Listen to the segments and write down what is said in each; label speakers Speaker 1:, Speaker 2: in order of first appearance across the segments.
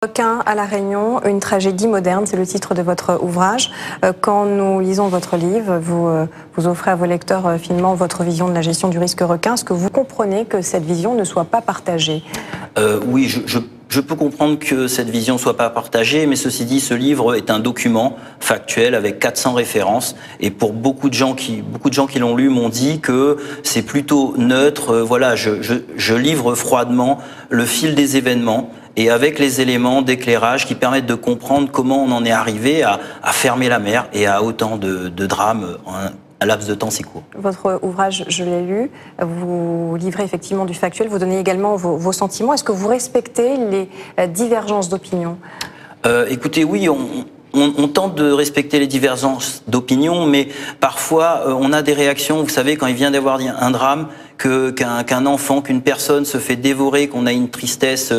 Speaker 1: Requin à La Réunion, une tragédie moderne, c'est le titre de votre ouvrage. Quand nous lisons votre livre, vous offrez à vos lecteurs finement votre vision de la gestion du risque requin. Est-ce que vous comprenez que cette vision ne soit pas partagée?
Speaker 2: Oui, je peux comprendre que cette vision ne soit pas partagée, mais ceci dit, ce livre est un document factuel avec 400 références. Et pour beaucoup de gens qui l'ont lu m'ont dit que c'est plutôt neutre. Voilà, je livre froidement le fil des événements et avec les éléments d'éclairage qui permettent de comprendre comment on en est arrivé à fermer la mer et à autant de drames en un laps de temps si court.
Speaker 1: Votre ouvrage, je l'ai lu, vous livrez effectivement du factuel, vous donnez également vos sentiments. Est-ce que vous respectez les divergences d'opinion?
Speaker 2: Écoutez, oui, on tente de respecter les divergences d'opinion, mais parfois on a des réactions, vous savez, quand il vient d'avoir un drame, qu'un enfant, qu'une personne se fait dévorer, qu'on a une tristesse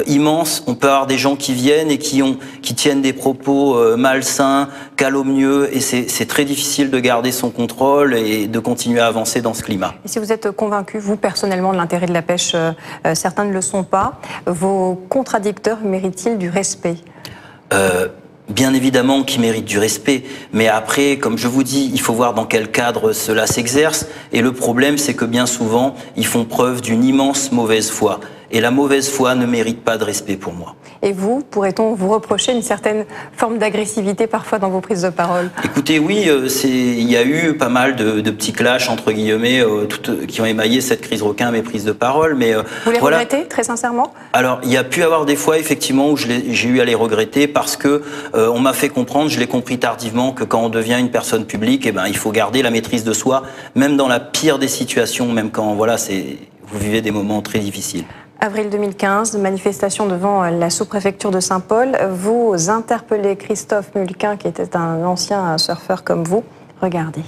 Speaker 2: immense, on peut avoir des gens qui viennent et qui tiennent des propos malsains, calomnieux, et c'est très difficile de garder son contrôle et de continuer à avancer dans ce climat.
Speaker 1: Et si vous êtes convaincu, vous personnellement, de l'intérêt de la pêche, certains ne le sont pas, vos contradicteurs méritent-ils du respect?
Speaker 2: Bien évidemment qu'ils méritent du respect, mais après, comme je vous dis, il faut voir dans quel cadre cela s'exerce. Et le problème, c'est que bien souvent, ils font preuve d'une immense mauvaise foi. Et la mauvaise foi ne mérite pas de respect pour moi.
Speaker 1: Et vous, pourrait-on vous reprocher une certaine forme d'agressivité parfois dans vos prises de parole?
Speaker 2: Écoutez, oui, il y a eu pas mal de petits clashs, entre guillemets, qui ont émaillé cette crise requin, mes prises de parole. Mais,
Speaker 1: vous les regrettez, très sincèrement?
Speaker 2: Alors, il y a pu avoir des fois, effectivement, où j'ai eu à les regretter parce que on m'a fait comprendre, je l'ai compris tardivement, que quand on devient une personne publique, eh ben, il faut garder la maîtrise de soi, même dans la pire des situations, même quand voilà, vous vivez des moments très difficiles.
Speaker 1: Avril 2015, manifestation devant la sous-préfecture de Saint-Paul. Vous interpellez Christophe Mulquin, qui était un ancien surfeur comme vous. Regardez.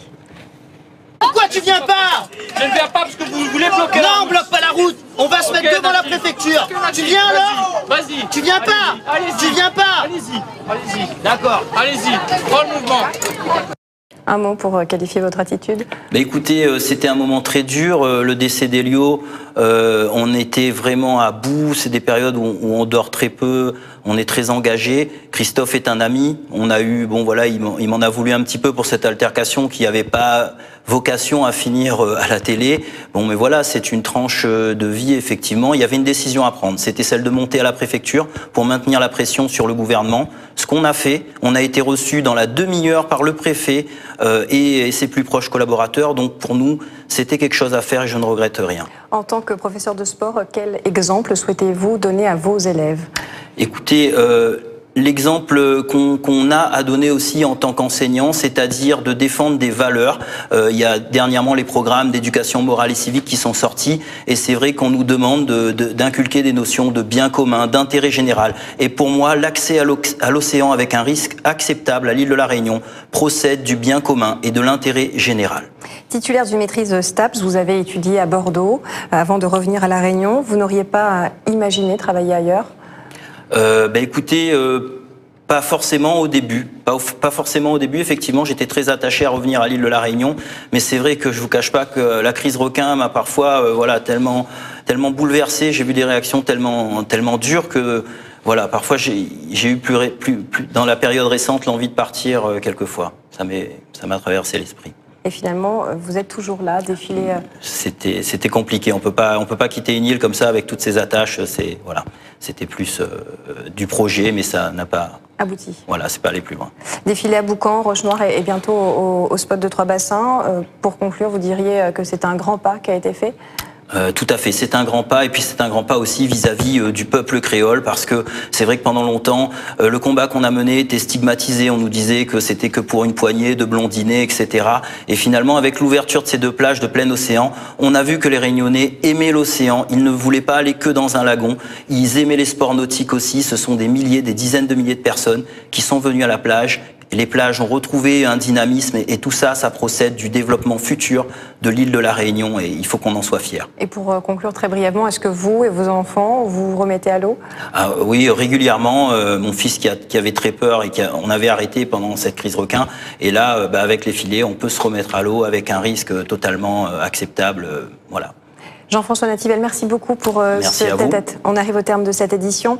Speaker 3: Pourquoi tu viens pas?
Speaker 4: Je ne viens pas parce que vous voulez bloquer.
Speaker 3: Non, on bloque pas la route. On va se mettre devant la préfecture. Tu viens alors?
Speaker 4: Vas-y.
Speaker 3: Tu viens pas? Tu viens pas?
Speaker 4: Allez-y. Allez-y. D'accord. Allez-y. Prends le mouvement.
Speaker 1: Un mot pour qualifier votre attitude?
Speaker 2: Bah écoutez, c'était un moment très dur. Le décès d'Elio, on était vraiment à bout. C'est des périodes où on dort très peu, on est très engagé. Christophe est un ami. On a eu, bon voilà, il m'en a voulu un petit peu pour cette altercation qui n'avait pas vocation à finir à la télé. Bon, mais voilà, c'est une tranche de vie, effectivement. Il y avait une décision à prendre. C'était celle de monter à la préfecture pour maintenir la pression sur le gouvernement. Ce qu'on a fait, on a été reçu dans la demi-heure par le préfet et ses plus proches collaborateurs. Donc pour nous, c'était quelque chose à faire et je ne regrette rien.
Speaker 1: En tant que professeur de sport, quel exemple souhaitez-vous donner à vos élèves?
Speaker 2: Écoutez, l'exemple qu'on a à donner aussi en tant qu'enseignant, c'est-à-dire de défendre des valeurs. Il y a dernièrement les programmes d'éducation morale et civique qui sont sortis et c'est vrai qu'on nous demande d'inculquer des notions de bien commun, d'intérêt général. Et pour moi, l'accès à l'océan avec un risque acceptable à l'île de la Réunion procède du bien commun et de l'intérêt général.
Speaker 1: Titulaire d'une maîtrise STAPS, vous avez étudié à Bordeaux avant de revenir à La Réunion. Vous n'auriez pas imaginé travailler ailleurs?
Speaker 2: Écoutez, pas forcément au début. Pas forcément au début. Effectivement, j'étais très attaché à revenir à l'île de la Réunion. Mais c'est vrai que je vous cache pas que la crise requin m'a parfois voilà, tellement bouleversé. J'ai vu des réactions tellement dures que voilà, parfois j'ai eu dans la période récente l'envie de partir quelquefois. Ça m'a traversé l'esprit.
Speaker 1: Et finalement, vous êtes toujours là, défilé.
Speaker 2: C'était compliqué. On peut pas quitter une île comme ça avec toutes ces attaches. Voilà, c'était plus du projet, mais ça n'a pas
Speaker 1: abouti.
Speaker 2: Voilà, c'est pas allé plus loin.
Speaker 1: Défilé à Boucan, Roche-Noire et bientôt au spot de Trois-Bassins. Pour conclure, vous diriez que c'est un grand pas qui a été fait?
Speaker 2: Tout à fait, c'est un grand pas et puis c'est un grand pas aussi vis-à-vis du peuple créole parce que c'est vrai que pendant longtemps, le combat qu'on a mené était stigmatisé, on nous disait que c'était que pour une poignée de blondinés, etc. Et finalement, avec l'ouverture de ces deux plages de plein océan, on a vu que les Réunionnais aimaient l'océan, ils ne voulaient pas aller que dans un lagon, ils aimaient les sports nautiques aussi, ce sont des milliers, des dizaines de milliers de personnes qui sont venues à la plage. Les plages ont retrouvé un dynamisme et tout ça, ça procède du développement futur de l'île de la Réunion et il faut qu'on en soit fiers.
Speaker 1: Et pour conclure très brièvement, est-ce que vous et vos enfants, vous remettez à l'eau?
Speaker 2: Oui, régulièrement. Mon fils qui avait très peur et on avait arrêté pendant cette crise requin. Et là, avec les filets, on peut se remettre à l'eau avec un risque totalement acceptable. Voilà.
Speaker 1: Jean-François Nativelle, merci beaucoup pour ce tête-à-tête. On arrive au terme de cette édition.